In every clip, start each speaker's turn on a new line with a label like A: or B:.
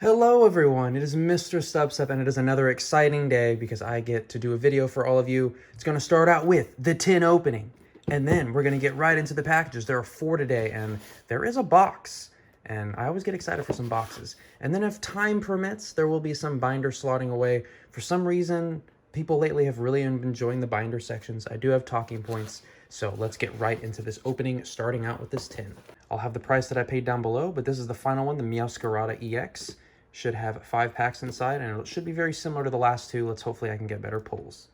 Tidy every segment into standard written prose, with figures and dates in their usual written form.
A: Hello everyone, it is MisterStubstep and it is another exciting day because I get to do a video for all of you. It's going to start out with the tin opening and then we're going to get right into the packages. There are 4 today and there is a box and I always get excited for some boxes. And then if time permits, there will be some binder slotting away. For some reason, people lately have really been enjoying the binder sections. I do have talking points, so let's get right into this opening, starting out with this tin. I'll have the price that I paid down below, but this is the final one, the Meow EX. Should have 5 packs inside, and it should be very similar to the last 2. Hopefully I can get better pulls.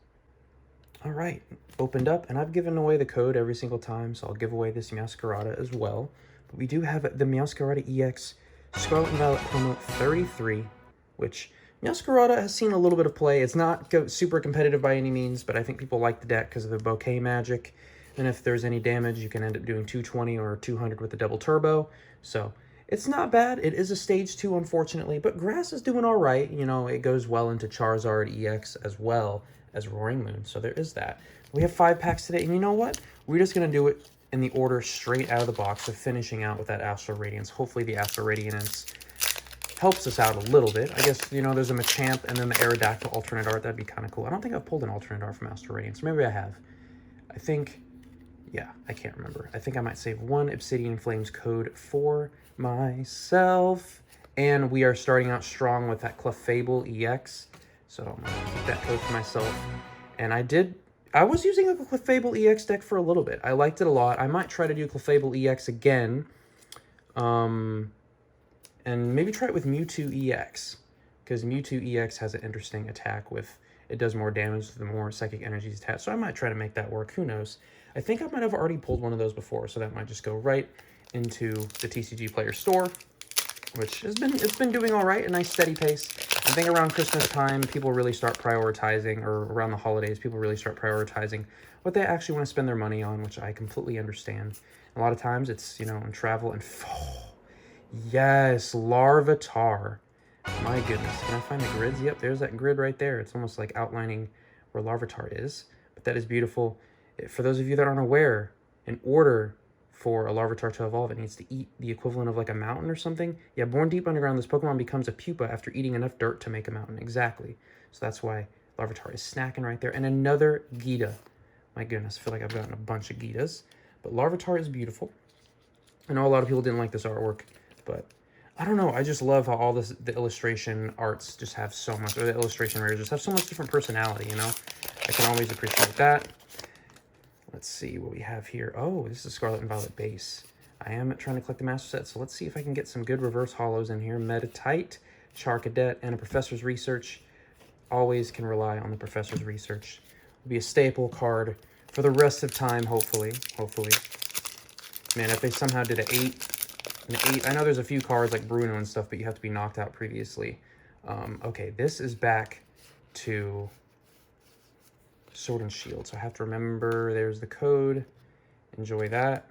A: All right, opened up, and I've given away the code every single time, so I'll give away this Meow as well. But we do have the Meow EX Scarlet and Violet promo 33, which Meow has seen a little bit of play. It's not super competitive by any means, but I think people like the deck because of the bouquet magic. And if there's any damage, you can end up doing 220 or 200 with the double turbo. So it's not bad. It is a stage 2, unfortunately, but grass is doing all right. You know, it goes well into Charizard EX as well as Roaring Moon, so there is that. We have 5 packs today, and you know what? We're just going to do it in the order straight out of the box of finishing out with that Astral Radiance. Hopefully the Astral Radiance helps us out a little bit. I guess, you know, there's a Machamp and then the Aerodactyl alternate art. That'd be kind of cool. I don't think I've pulled an alternate art from Astral Radiance. Maybe I have. I think... yeah, I can't remember. I think I might save 1 Obsidian Flames code for myself. And we are starting out strong with that Clefable EX. So I'm going to keep that code for myself. And I was using a Clefable EX deck for a little bit. I liked it a lot. I might try to do Clefable EX again. And maybe try it with Mewtwo EX. Because Mewtwo EX has an interesting attack with... it does more damage the more Psychic Energy is attached. So I might try to make that work. Who knows? I think I might have already pulled one of those before, so that might just go right into the TCG Player Store, which it's been doing all right, a nice steady pace. I think around Christmas time, people really start prioritizing, or around the holidays, people really start prioritizing what they actually want to spend their money on, which I completely understand. A lot of times it's, you know, in travel and... oh, yes, Larvitar. My goodness, can I find the grids? Yep, there's that grid right there. It's almost like outlining where Larvitar is, but that is beautiful. For those of you that aren't aware, in order for a Larvitar to evolve, it needs to eat the equivalent of like a mountain or something. Yeah, born deep underground, this Pokemon becomes a pupa after eating enough dirt to make a mountain. Exactly. So that's why Larvitar is snacking right there. And another Gita. My goodness, I feel like I've gotten a bunch of Gitas. But Larvitar is beautiful. I know a lot of people didn't like this artwork, but... I don't know, I just love how all the illustration arts just have so much, or the illustration rares just have so much different personality, you know? I can always appreciate that. Let's see what we have here. Oh, this is Scarlet and Violet base. I am trying to collect the Master Set, so let's see if I can get some good reverse holos in here. Metatite, Charcadet, and a Professor's Research. Always can rely on the Professor's Research. Will be a staple card for the rest of time, hopefully. Hopefully. Man, if they somehow did an 8... an 8. I know there's a few cards like Bruno and stuff, but you have to be knocked out previously. Okay, this is back to Sword and Shield, so I have to remember there's the code. Enjoy that.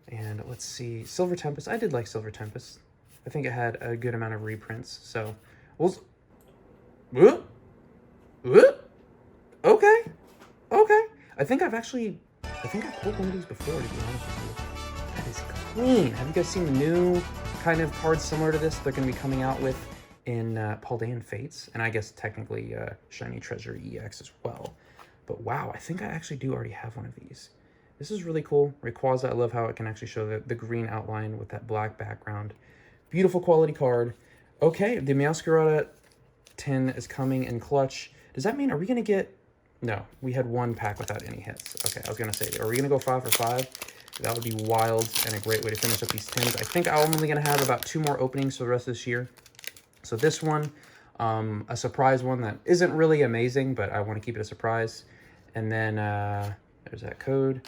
A: And let's see, Silver Tempest. I did like Silver Tempest. I think it had a good amount of reprints, so we'll... okay. Okay. I think I've pulled one of these before, to be honest with you. That is clean. Have you guys seen the new kind of cards similar to this they're going to be coming out with in Paldean Fates? And I guess technically Shiny Treasure EX as well. But wow, I think I actually do already have one of these. This is really cool. Rayquaza, I love how it can actually show the green outline with that black background. Beautiful quality card. Okay, the Meowscarada tin is coming in clutch. Does that mean, are we going to get... no, we had 1 pack without any hits. Okay, I was going to say, are we going to go 5 for 5? That would be wild and a great way to finish up these tins. I think I'm only going to have about 2 more openings for the rest of this year. So this one, a surprise one that isn't really amazing, but I want to keep it a surprise. And then there's that code.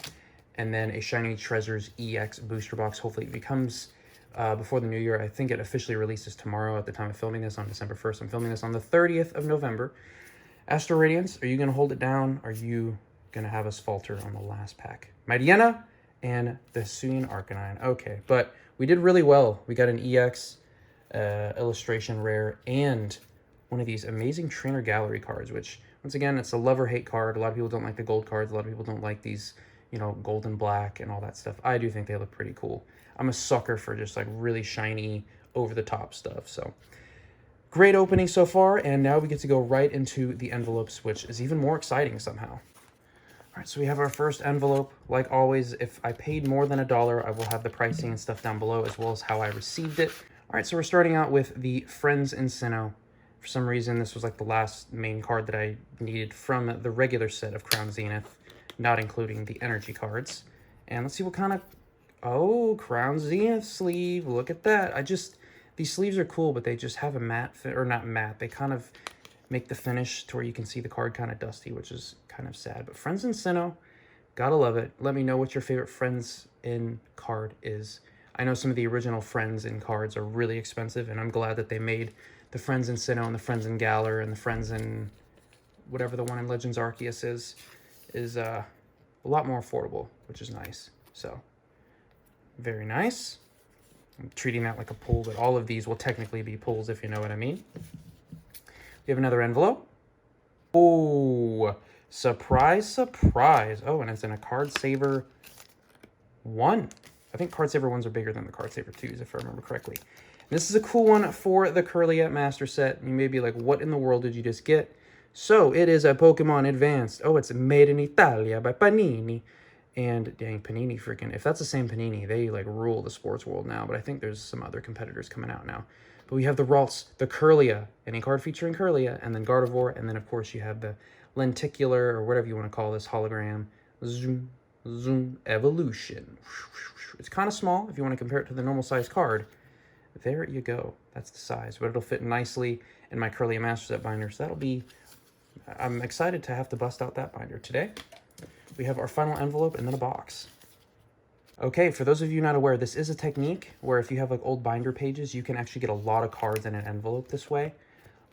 A: And then a Shiny Treasures EX booster box. Hopefully it becomes before the new year. I think it officially releases tomorrow at the time of filming this on December 1st. I'm filming this on the 30th of November. Astral Radiance, are you going to hold it down? Are you going to have us falter on the last pack? Mightyena and the Hisuian Arcanine. Okay, but we did really well. We got an EX illustration rare and one of these amazing Trainer Gallery cards, which, once again, it's a love or hate card. A lot of people don't like the gold cards. A lot of people don't like these, you know, gold and black and all that stuff. I do think they look pretty cool. I'm a sucker for just like really shiny, over-the-top stuff. So great opening so far, and now we get to go right into the envelopes, which is even more exciting somehow. All right, so we have our first envelope. Like always, if I paid more than $1, I will have the pricing and stuff down below, as well as how I received it. All right, so we're starting out with the Friends in Senoue. For some reason, this was like the last main card that I needed from the regular set of Crown Zenith, not including the energy cards. And let's see what kind of... Oh, Crown Zenith sleeve. Look at that. These sleeves are cool, but they just have a matte... Or not matte. They kind of make the finish to where you can see the card kind of dusty, which is kind of sad. But Friends in Senoue, gotta love it. Let me know what your favorite Friends in card is. I know some of the original Friends in cards are really expensive, and I'm glad that they made the Friends in Senoue and the Friends in Galar and the Friends in whatever the one in Legends Arceus is a lot more affordable, which is nice. So, very nice. I'm treating that like a pull, but all of these will technically be pulls, if you know what I mean. We have another envelope. Oh, surprise, surprise. Oh, and it's in a Card Saver 1. I think Card Saver 1s are bigger than the Card Saver 2s, if I remember correctly. And this is a cool one for the Curlia Master Set. You may be like, what in the world did you just get? So, it is a Pokemon Advanced. Oh, it's made in Italia by Panini. And dang, Panini freaking... If that's the same Panini, they like rule the sports world now. But I think there's some other competitors coming out now. But we have the Ralts, the Curlia, any card featuring Curlia, and then Gardevoir, and then of course you have the lenticular, or whatever you want to call this, hologram, zoom, zoom, evolution. It's kind of small if you want to compare it to the normal size card. There you go. That's the size, but it'll fit nicely in my Curlia Master Set binder, so that'll be... I'm excited to have to bust out that binder today. We have our final envelope and then a box. Okay, for those of you not aware, this is a technique where if you have like old binder pages, you can actually get a lot of cards in an envelope this way.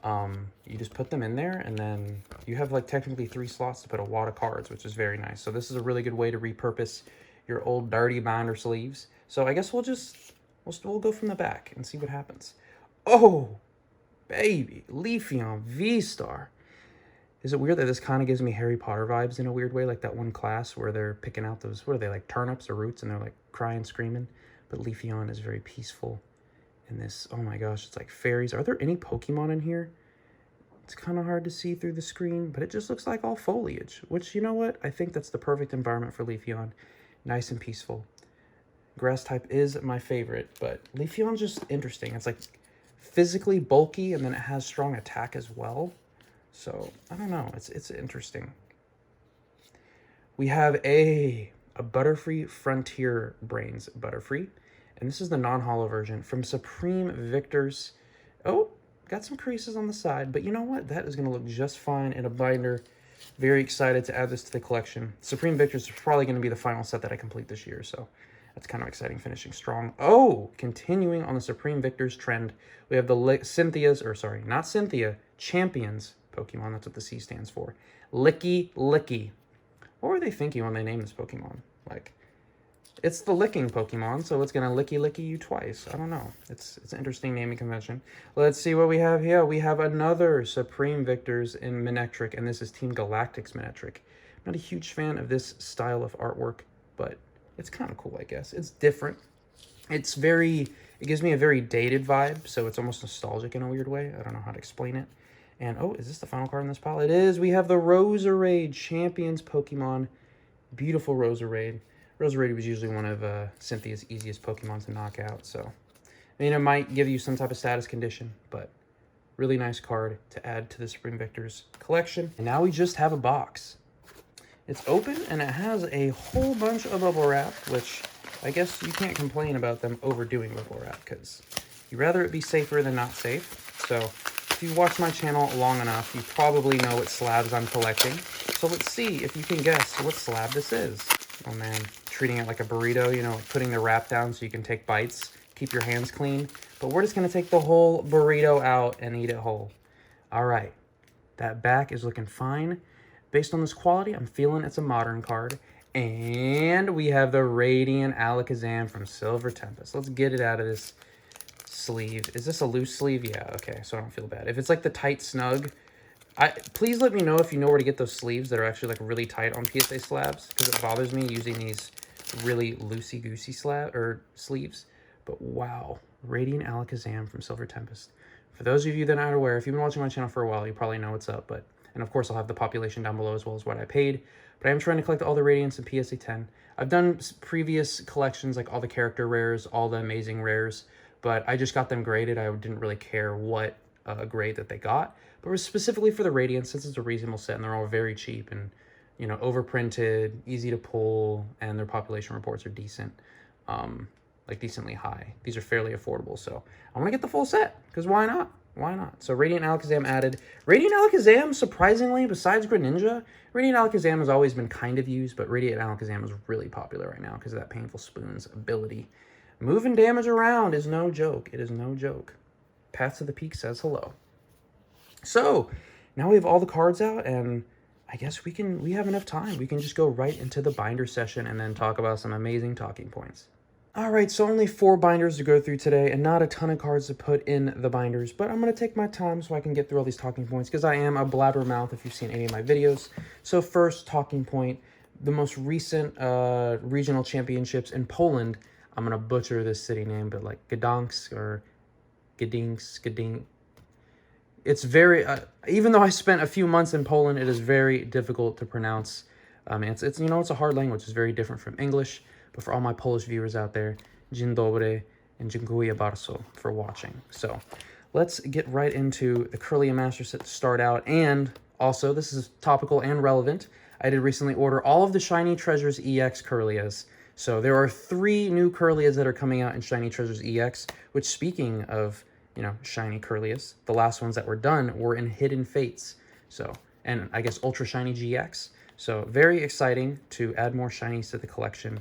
A: You just put them in there, and then you have like technically 3 slots to put a lot of cards, which is very nice. So this is a really good way to repurpose your old dirty binder sleeves. So I guess we'll go from the back and see what happens. Oh, baby, Leafeon V-Star. Is it weird that this kind of gives me Harry Potter vibes in a weird way, like that one class where they're picking out those, what are they, like turnips or roots, and they're like crying, screaming? But Leafeon is very peaceful in this. Oh my gosh, it's like fairies. Are there any Pokemon in here? It's kind of hard to see through the screen, but it just looks like all foliage, which, you know what? I think that's the perfect environment for Leafeon. Nice and peaceful. Grass type is my favorite, but Leafeon's just interesting. It's like physically bulky, and then it has strong attack as well. So, I don't know. It's interesting. We have a Butterfree Frontier Brains Butterfree. And this is the non-holo version from Supreme Victors. Oh, got some creases on the side. But you know what? That is going to look just fine in a binder. Very excited to add this to the collection. Supreme Victors is probably going to be the final set that I complete this year. So, that's kind of exciting, finishing strong. Oh, continuing on the Supreme Victors trend. We have the Cynthia's, or sorry, not Cynthia, Champions Pokemon. That's what the C stands for. Licky Licky. What were they thinking when they named this Pokemon? Like, it's the licking Pokemon, so it's gonna licky licky you twice. I don't know. It's an interesting naming convention. Let's see what we have here. We have another Supreme Victors in Manectric, and this is Team Galactic's Manectric. I'm not a huge fan of this style of artwork, but it's kind of cool, I guess. It's different. It gives me a very dated vibe, so it's almost nostalgic in a weird way. I don't know how to explain it. And, oh, is this the final card in this pile? It is. We have the Roserade Champions Pokemon. Beautiful Roserade. Roserade was usually one of Cynthia's easiest Pokemon to knock out. So, I mean, it might give you some type of status condition, but really nice card to add to the Supreme Victors collection. And now we just have a box. It's open, and it has a whole bunch of bubble wrap, which I guess you can't complain about them overdoing bubble wrap, because you'd rather it be safer than not safe. So, if you watch my channel long enough, you probably know what slabs I'm collecting. So let's see if you can guess what slab this is. Oh man, treating it like a burrito, you know, like putting the wrap down so you can take bites, keep your hands clean. But we're just gonna take the whole burrito out and eat it whole. All right, that back is looking fine. Based on this quality, I'm feeling it's a modern card. And we have the Radiant Alakazam from Silver Tempest. Let's get it out of this sleeve. Is this a loose sleeve? Yeah, okay, so I don't feel bad. If it's like the tight snug, please let me know if you know where to get those sleeves that are actually like really tight on PSA slabs, because it bothers me using these really loosey-goosey sleeves. But wow, Radiant Alakazam from Silver Tempest. For those of you that are not aware, if you've been watching my channel for a while, you probably know what's up, but, and of course I'll have the population down below as well as what I paid, but I am trying to collect all the Radiants in PSA 10. I've done previous collections, like all the character rares, all the amazing rares, but I just got them graded. I didn't really care what grade that they got, but it was specifically for the Radiants, since it's a reasonable set and they're all very cheap and, you know, overprinted, easy to pull, and their population reports are decent. Like decently high. These are fairly affordable, so I want to get the full set, because why not? Why not? So Radiant Alakazam added. Radiant Alakazam, surprisingly, besides Greninja, Radiant Alakazam has always been kind of used, but Radiant Alakazam is really popular right now because of that Painful Spoon's ability. Moving damage around is no joke. It is no joke. Path to the Peak says hello. So, now we have all the cards out, and I guess we have enough time. We can just go right into the binder session and then talk about some amazing talking points. Alright, so only 4 binders to go through today, and not a ton of cards to put in the binders, but I'm going to take my time so I can get through all these talking points, because I am a blabbermouth if you've seen any of my videos. So first talking point, the most recent regional championships in Poland. I'm going to butcher this city name, but like Gdansk or Gdynsk. It's very, even though I spent a few months in Poland, it is very difficult to pronounce. It's you know, it's a hard language. It's very different from English. But for all my Polish viewers out there, dzień dobry and dziękuję bardzo for watching. So let's get right into the Kirlia Master Set to start out. And also, this is topical and relevant. I did recently order all of the Shiny Treasures EX Kirlias. So there are 3 new Kirlias that are coming out in Shiny Treasures EX, which, speaking of, you know, Shiny Kirlias, the last ones that were done were in Hidden Fates. So, and I guess Ultra Shiny GX. So very exciting to add more Shinies to the collection.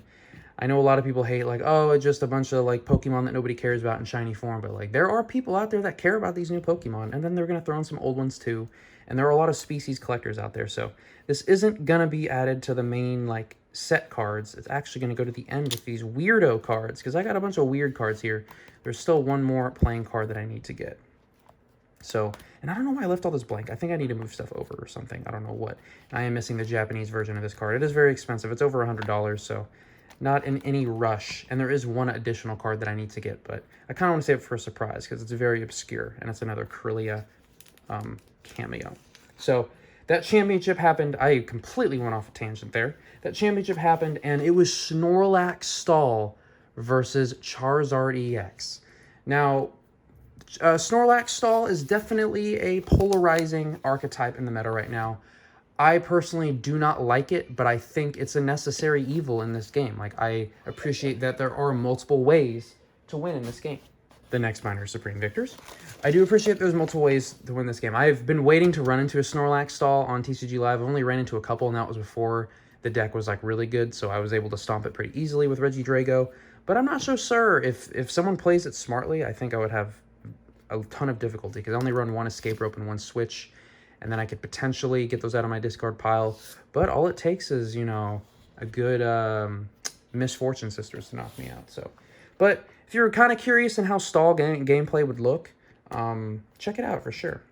A: I know a lot of people hate, like, oh, it's just a bunch of, like, Pokemon that nobody cares about in shiny form. But, like, there are people out there that care about these new Pokemon. And then they're going to throw in some old ones, too. And there are a lot of species collectors out there. So this isn't going to be added to the main, like, set cards. It's actually going to go to the end with these weirdo cards. Because I got a bunch of weird cards here. There's still one more playing card that I need to get. So, and I don't know why I left all this blank. I think I need to move stuff over or something. I don't know what. I am missing the Japanese version of this card. It is very expensive. It's over $100, so not in any rush. And there is one additional card that I need to get, but I kind of want to save it for a surprise because it's very obscure, and it's another Kirlia cameo. So that championship happened. I completely went off a tangent there. That championship happened, and it was Snorlax Stall versus Charizard EX. Now, Snorlax Stall is definitely a polarizing archetype in the meta right now. I personally do not like it, but I think it's a necessary evil in this game. Like, I appreciate that there are multiple ways to win in this game. The next binder is Supreme Victors. I do appreciate there's multiple ways to win this game. I've been waiting to run into a Snorlax Stall on TCG Live. I've only ran into a couple, and that was before the deck was, like, really good, so I was able to stomp it pretty easily with Regidrago. But I'm not so sure. If someone plays it smartly, I think I would have a ton of difficulty, because I only run 1 Escape Rope and 1 Switch, and then I could potentially get those out of my discard pile. But all it takes is, you know, a good Misfortune Sisters to knock me out. So, but if you're kind of curious in how Stall gameplay would look, check it out for sure.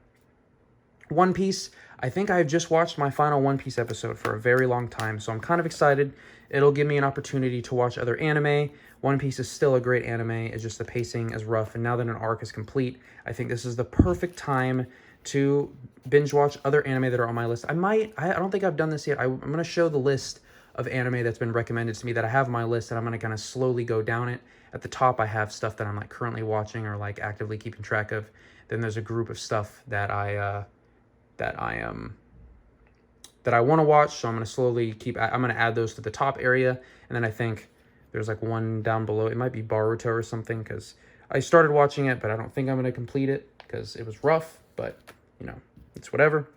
A: One Piece, I think I've just watched my final One Piece episode for a very long time, so I'm kind of excited. It'll give me an opportunity to watch other anime. One Piece is still a great anime. It's just the pacing is rough, and now that an arc is complete, I think this is the perfect time to binge watch other anime that are on my list. I don't think I've done this yet. I'm going to show the list of anime that's been recommended to me that I have on my list, and I'm going to kind of slowly go down it. At the top, I have stuff that I'm like currently watching or like actively keeping track of. Then there's a group of stuff that I want to watch, so I'm going to slowly I'm going to add those to the top area, and then I think there's like one down below. It might be Baruto or something, because I started watching it, but I don't think I'm going to complete it because it was rough, but, you know, it's whatever.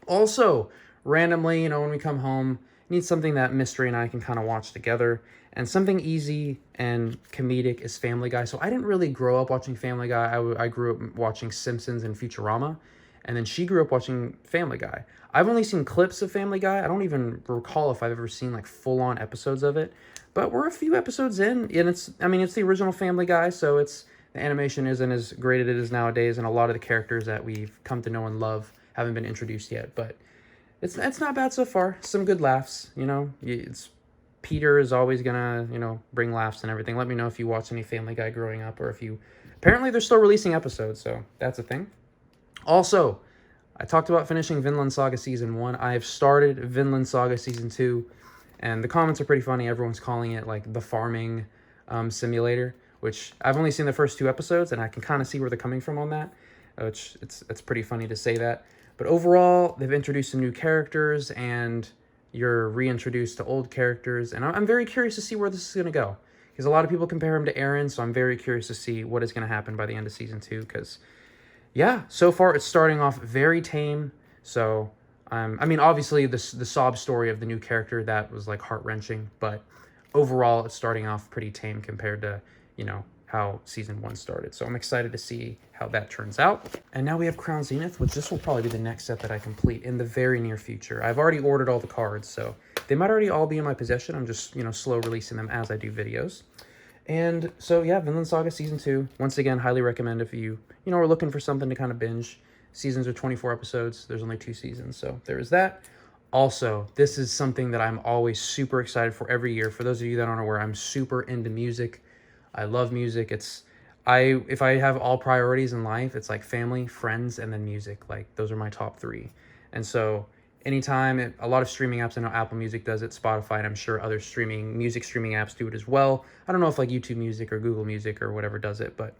A: Also, randomly, you know, when we come home, need something that Mystery and I can kind of watch together, and something easy and comedic is Family Guy. So I didn't really grow up watching Family Guy. I grew up watching Simpsons and Futurama, and then she grew up watching Family Guy. I've only seen clips of Family Guy. I don't even recall if I've ever seen like full-on episodes of it, but we're a few episodes in, and it's the original Family Guy, so the animation isn't as great as it is nowadays, and a lot of the characters that we've come to know and love haven't been introduced yet, but it's not bad so far. Some good laughs, you know. Peter is always gonna, you know, bring laughs and everything. Let me know if you watched any Family Guy growing up, or if you apparently they're still releasing episodes, so that's a thing. Also, I talked about finishing Vinland Saga Season 1. I have started Vinland Saga Season 2, and the comments are pretty funny. Everyone's calling it, like, the farming simulator, which I've only seen the first 2 episodes, and I can kind of see where they're coming from on that, which it's pretty funny to say that. But overall, they've introduced some new characters, and you're reintroduced to old characters, and I'm very curious to see where this is going to go. Because a lot of people compare him to Eren, so I'm very curious to see what is going to happen by the end of Season 2, because yeah, so far it's starting off very tame. So, I mean, obviously the sob story of the new character, that was like heart-wrenching, but overall it's starting off pretty tame compared to, you know, how Season 1 started. So I'm excited to see how that turns out. And now we have Crown Zenith, which this will probably be the next set that I complete in the very near future. I've already ordered all the cards, so they might already all be in my possession. I'm just, you know, slow releasing them as I do videos. And so, yeah, Vinland Saga Season 2, once again, highly recommend if you know, are looking for something to kind of binge. Seasons are 24 episodes. There's only 2 seasons, so there is that. Also, this is something that I'm always super excited for every year. For those of you that aren't aware, I'm super into music. I love music. If I have all priorities in life, it's like family, friends, and then music. Like, those are my top 3. And so anytime, a lot of streaming apps, I know Apple Music does it, Spotify, and I'm sure other music streaming apps do it as well. I don't know if like YouTube Music or Google Music or whatever does it, but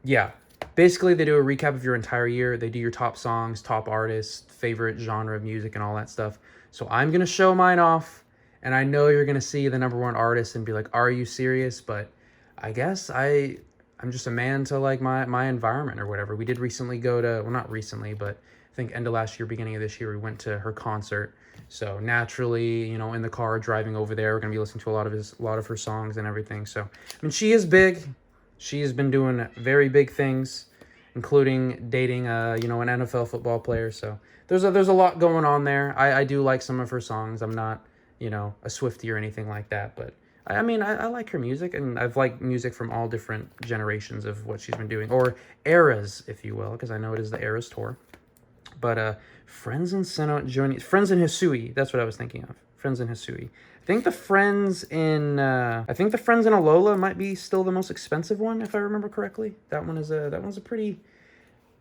A: yeah. Basically, they do a recap of your entire year. They do your top songs, top artists, favorite genre of music, and all that stuff. So I'm going to show mine off, and I know you're going to see the #1 artist and be like, are you serious? But I guess I'm just a man to like my environment or whatever. We did recently go to, well, not recently, but I think end of last year, beginning of this year, we went to her concert. So naturally, you know, in the car driving over there, we're going to be listening to a lot of her songs and everything. So, I mean, she is big. She has been doing very big things, including dating, you know, an NFL football player. So there's a lot going on there. I do like some of her songs. I'm not, you know, a Swiftie or anything like that, but I mean, I like her music, and I've liked music from all different generations of what she's been doing, or eras, if you will, because I know it is the Eras tour. But Friends and Senoue joining, Friends and Hisui, that's what I was thinking of. Friends and Hisui. I think the Friends in Alola might be still the most expensive one, if I remember correctly. That one's a pretty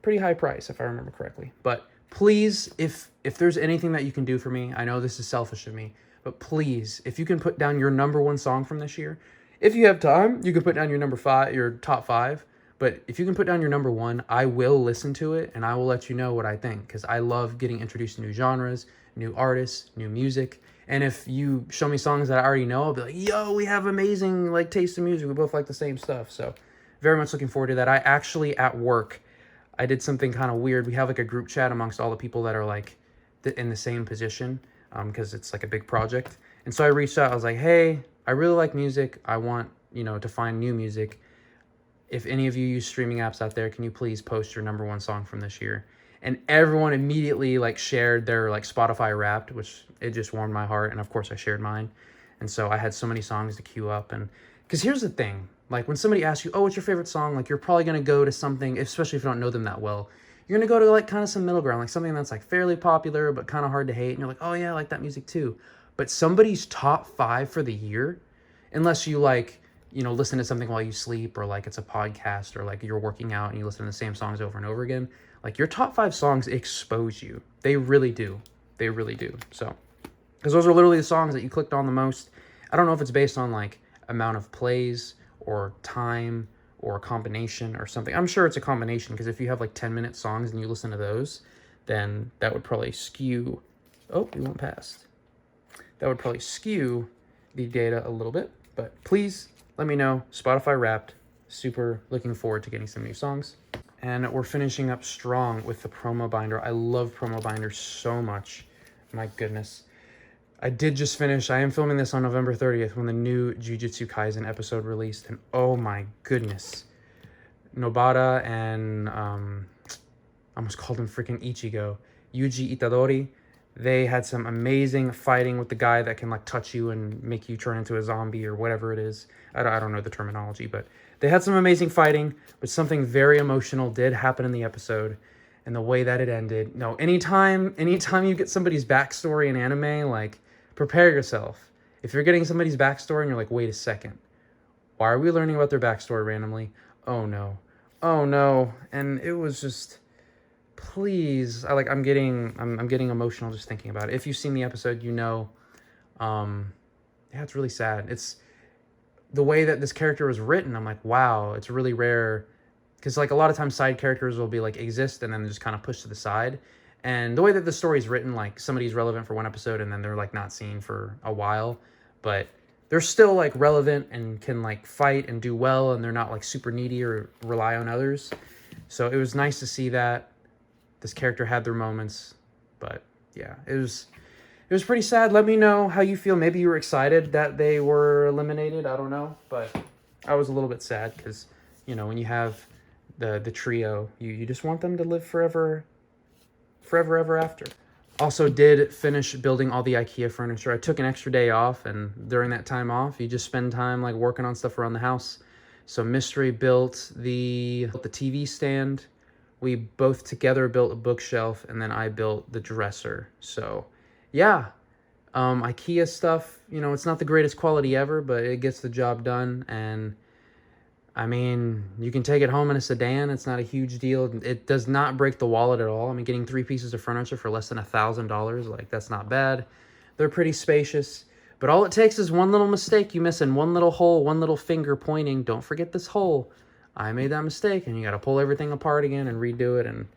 A: high price, if I remember correctly. But please, if there's anything that you can do for me, I know this is selfish of me, but please, if you can put down your #1 song from this year, if you have time, you can put down your top 5. But if you can put down your #1, I will listen to it, and I will let you know what I think, because I love getting introduced to new genres, new artists, new music. And if you show me songs that I already know, I'll be like, yo, we have amazing like taste in music. We both like the same stuff. So very much looking forward to that. I actually, at work, I did something kind of weird. We have like a group chat amongst all the people that are like in the same position, because it's like a big project. And so I reached out. I was like, hey, I really like music. I want, you know, to find new music. If any of you use streaming apps out there, can you please post your #1 song from this year? And everyone immediately like shared their like Spotify Wrapped, which it just warmed my heart. And of course I shared mine. And so I had so many songs to queue up. And because here's the thing, like when somebody asks you, oh, what's your favorite song? Like you're probably going to go to something, especially if you don't know them that well, you're going to go to like kind of some middle ground, like something that's like fairly popular, but kind of hard to hate. And you're like, oh yeah, I like that music too. But somebody's top 5 for the year, unless you like, you know, listen to something while you sleep, or like it's a podcast, or like you're working out and you listen to the same songs over and over again. Like your top 5 songs expose you. They really do. They really do. So, because those are literally the songs that you clicked on the most. I don't know if it's based on like amount of plays or time or a combination or something. I'm sure it's a combination, because if you have like 10-minute songs and you listen to those, then that would probably skew. Oh, we went past. That would probably skew the data a little bit. But please let me know. Spotify Wrapped. Super looking forward to getting some new songs. And we're finishing up strong with the promo binder. I love promo binders so much. My goodness. I did just finish. I am filming this on November 30th when the new Jujutsu Kaisen episode released. And oh my goodness. Nobara and, I almost called him freaking Ichigo. Yuji Itadori. They had some amazing fighting with the guy that can like touch you and make you turn into a zombie or whatever it is. I don't know the terminology, but they had some amazing fighting, but something very emotional did happen in the episode, and the way that it ended. No, anytime you get somebody's backstory in anime, like prepare yourself. If you're getting somebody's backstory and you're like, wait a second, why are we learning about their backstory randomly? oh no, oh no. And it was just, please, I'm getting emotional just thinking about it. If you've seen the episode, you know, yeah, it's really sad. It's the way that this character was written. I'm like, wow, it's really rare. Because like a lot of times side characters will be like exist and then just kind of pushed to the side. And the way that the story is written, like somebody's relevant for one episode and then they're like not seen for a while, but they're still like relevant and can like fight and do well, and they're not like super needy or rely on others. So it was nice to see that this character had their moments, but yeah, it was pretty sad. Let me know how you feel. Maybe you were excited that they were eliminated. I don't know, but I was a little bit sad because, you know, when you have the trio, you just want them to live forever ever after. Also did finish building all the IKEA furniture. I took an extra day off, and during that time off, you just spend time like working on stuff around the house. So Mystery built the TV stand. We both together built a bookshelf, and then I built the dresser. So yeah, IKEA stuff, you know, it's not the greatest quality ever, but it gets the job done. And I mean, you can take it home in a sedan. It's not a huge deal. It does not break the wallet at all. I mean, getting 3 pieces of furniture for less than $1,000, like, that's not bad. They're pretty spacious. But all it takes is one little mistake. You miss in one little hole, one little finger pointing. Don't forget this hole. I made that mistake, and you got to pull everything apart again and redo it. And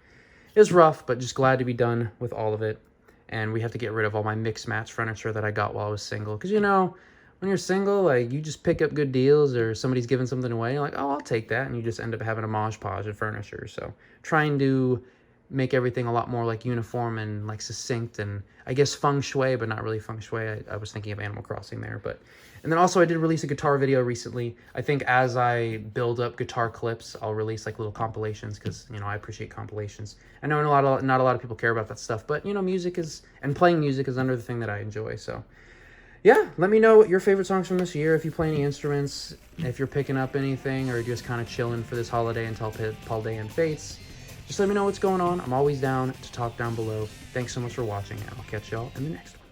A: it was rough, but just glad to be done with all of it. And we have to get rid of all my mix-match furniture that I got while I was single. Because, you know, when you're single, like, you just pick up good deals, or somebody's giving something away, you're like, oh, I'll take that, and you just end up having a mosh podge of furniture. So trying to make everything a lot more like uniform and like succinct, and I guess feng shui, but not really feng shui. I was thinking of Animal Crossing there. But and then also I did release a guitar video recently. I think as I build up guitar clips, I'll release like little compilations, because, you know, I appreciate compilations. I know not a lot of people care about that stuff, but, you know, music is, and playing music is another thing that I enjoy. So yeah, let me know what your favorite songs from this year, if you play any instruments, if you're picking up anything, or just kind of chilling for this holiday until Paldean Fates. Just let me know what's going on. I'm always down to talk down below. Thanks so much for watching, and I'll catch y'all in the next one.